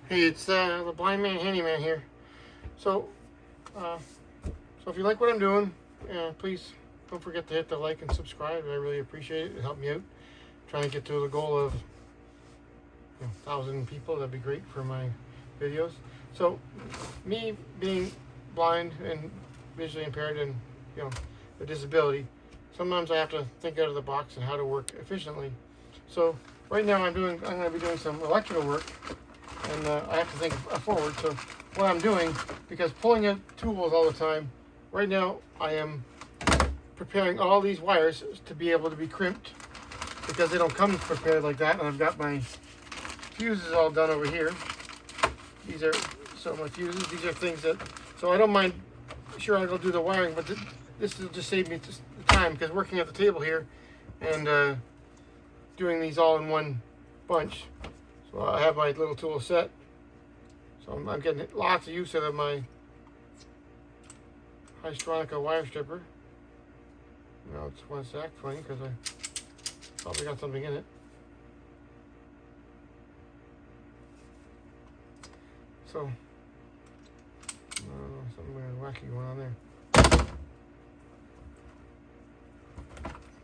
Hey, it's the Blind Man Handyman here. So, uh, so if you like what I'm doing, please don't forget to hit the like and subscribe. I really appreciate it. It helped me out. Trying to get to the goal of 1,000 people. That'd be great for my videos. So, me being blind and visually impaired, and a disability, sometimes I have to think out of the box and how to work efficiently. So, right now I'm going to be doing some electrical work, and I have to think forward. So what I'm doing, because pulling out tools all the time, right now I am preparing all these wires to be able to be crimped, because they don't come prepared like that. And I've got my fuses all done over here. These are my fuses. These are things that, so I don't mind. Sure, I'll go do the wiring, but this will just save me time, because working at the table here and doing these all in one bunch. So I have my little tool set. So I'm getting lots of use out of my Hystronic wire stripper. Now it's one sec, funny, because I probably got something in it. So something wacky going on there.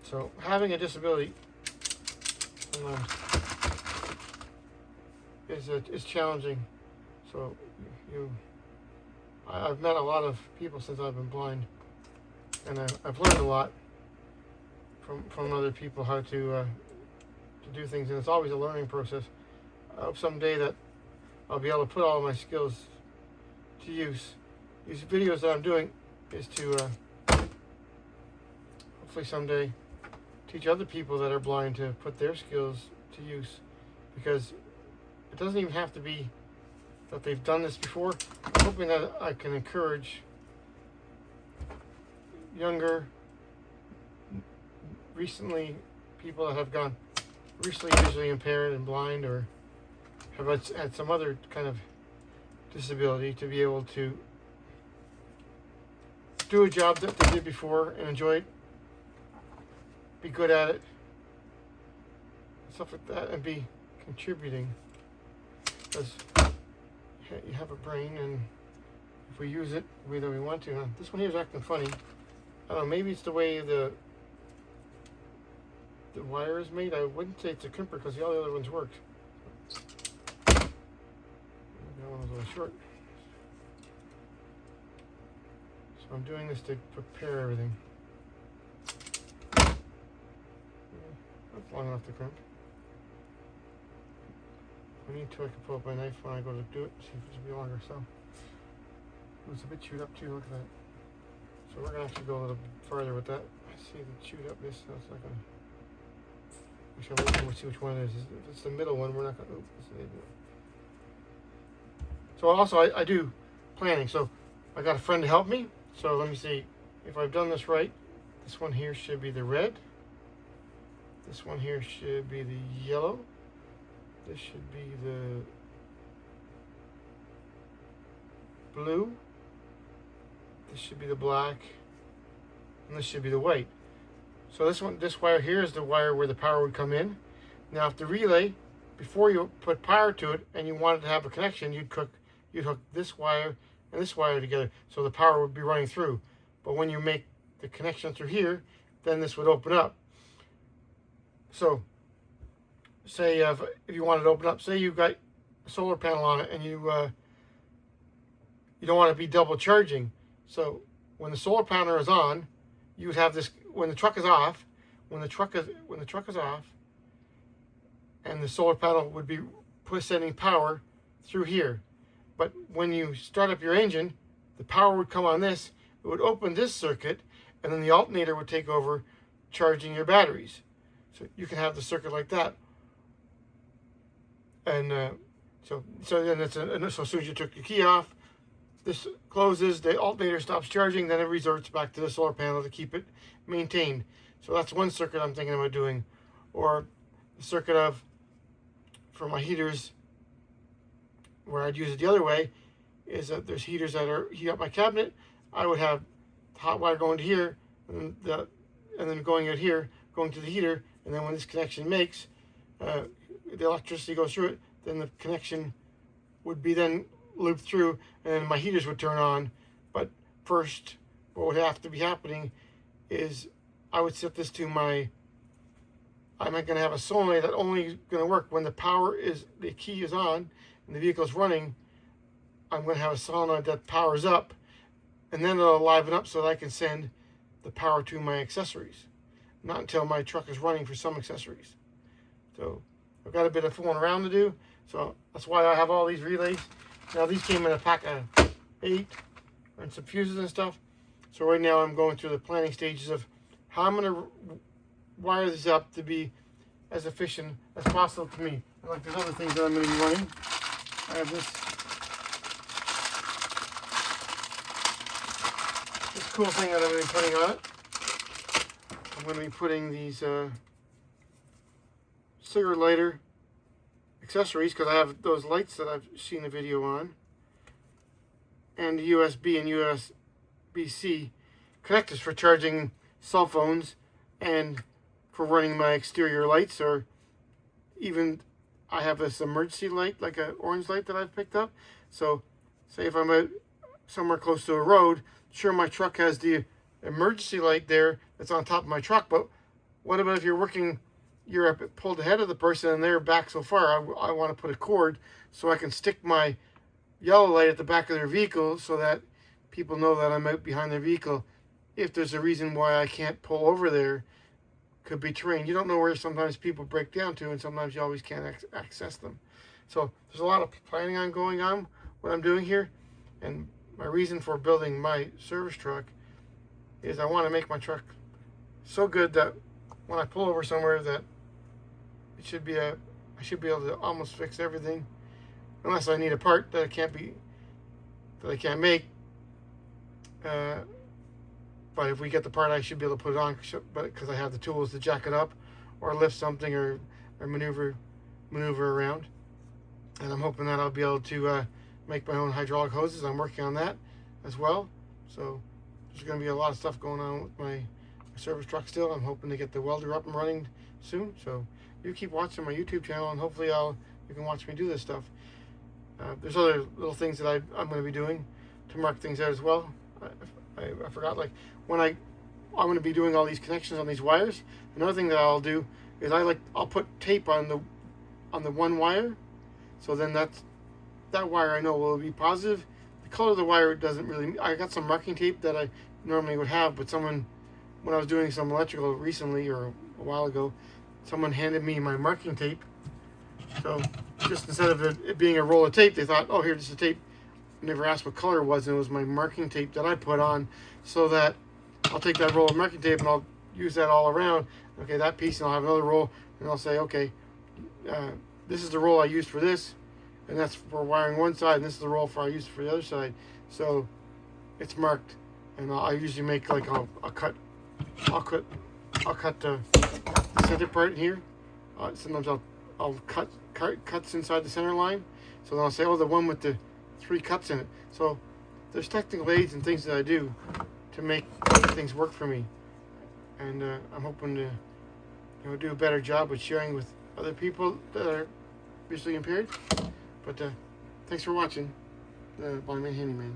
So having a disability is challenging. So I've met a lot of people since I've been blind, and I've learned a lot from other people how to do things, and it's always a learning process. I hope someday that I'll be able to put all of my skills to use. These videos that I'm doing is to hopefully someday teach other people that are blind to put their skills to use, because it doesn't even have to be that they've done this before. I'm hoping that I can encourage younger, people that have gone recently visually impaired and blind, or have had some other kind of disability, to be able to do a job that they did before and enjoy it, be good at it, stuff like that, and be contributing. Because you have a brain, and if we use it the way that we want to. This one here is acting funny. I don't know, maybe it's the way the wire is made. I wouldn't say it's a crimper, because all the other ones worked. That one was a little short. So I'm doing this to prepare everything. That's long enough to crimp. If I need to, I can pull up my knife when I go to do it, see if it's a bit longer. So it's a bit chewed up too. Look at that. So we're gonna actually go a little further with that. I see the chewed upness. That's not gonna. We shall wait and see which one it is. If it's the middle one, we're not gonna. So also I do planning. So I got a friend to help me. So let me see if I've done this right. This one here should be the red. This one here should be the yellow. This should be the blue. This should be the black. And this should be the white. So this wire here is the wire where the power would come in. Now if the relay, before you put power to it and you wanted to have a connection, you'd hook this wire and this wire together, so the power would be running through. But when you make the connection through here, then this would open up. So say if you wanted to open up, say you've got a solar panel on it, and you don't want to be double charging. So when the solar panel is on, you would have this. When the truck is off, when the truck is off, and the solar panel would be sending power through here. But when you start up your engine, the power would come on this. It would open this circuit, and then the alternator would take over charging your batteries. So you can have the circuit like that. And so then so as soon as you took your key off, this closes, the alternator stops charging, then it resorts back to the solar panel to keep it maintained. So that's one circuit I'm thinking about doing. Or the circuit for my heaters, where I'd use it the other way, is that there's heaters that heat up my cabinet. I would have hot wire going to here, and then going out here, going to the heater, and then when this connection makes, the electricity goes through it, then the connection would be then looped through, and my heaters would turn on. But first, what would have to be happening is I would set this to I'm going to have a solenoid that only going to work when the key is on and the vehicle is running. I'm going to have a solenoid that powers up, and then it'll liven up so that I can send the power to my accessories. Not until my truck is running for some accessories. So I've got a bit of fooling around to do. So that's why I have all these relays. Now these came in a pack of 8 and some fuses and stuff. So right now I'm going through the planning stages of how I'm going to wire this up to be as efficient as possible to me. And like there's other things that I'm going to be running. I have this cool thing that I'm going to be putting on it. I'm going to be putting these cigarette lighter accessories, because I have those lights that I've seen a video on, and USB and USB-C connectors for charging cell phones and for running my exterior lights, or even I have this emergency light, like an orange light that I've picked up. So say if I'm out somewhere close to a road, sure, my truck has the emergency light there that's on top of my truck, but what about if you're up, pulled ahead of the person and they're back so far? I want to put a cord so I can stick my yellow light at the back of their vehicle so that people know that I'm out behind their vehicle. If there's a reason why I can't pull over there, could be terrain. You don't know where sometimes people break down to, and sometimes you always can't access them. So there's a lot of planning on going on, what I'm doing here. And my reason for building my service truck is I want to make my truck so good that when I pull over somewhere that I should be able to almost fix everything, unless I need a part that I can't make. But if we get the part, I should be able to put it on, because I have the tools to jack it up or lift something or maneuver around. And I'm hoping that I'll be able to make my own hydraulic hoses. I'm working on that as well. So there's going to be a lot of stuff going on with my service truck still. I'm hoping to get the welder up and running soon. So you keep watching my YouTube channel, and hopefully you can watch me do this stuff. There's other little things that I'm going to be doing to mark things out as well. I forgot, like when I'm going to be doing all these connections on these wires. Another thing that I'll do is I'll put tape on the one wire, so then that wire I know will be positive. The color of the wire doesn't really. I got some marking tape that I normally would have, but when I was doing some electrical recently or a while ago, someone handed me my marking tape. So just instead of it being a roll of tape, they thought, oh, here's the tape. I never asked what color it was, and it was my marking tape that I put on, so that I'll take that roll of marking tape and I'll use that all around. Okay, that piece, and I'll have another roll, and I'll say, okay, this is the roll I used for this, and that's for wiring one side, and this is the roll I used for the other side. So it's marked, and I usually make like I'll cut the center part here. Sometimes I'll cut cuts inside the center line. So then I'll say, oh, the one with the 3 cuts in it. So there's technical aids and things that I do to make things work for me. And I'm hoping to do a better job with sharing with other people that are visually impaired. But thanks for watching the Blind Man Handyman.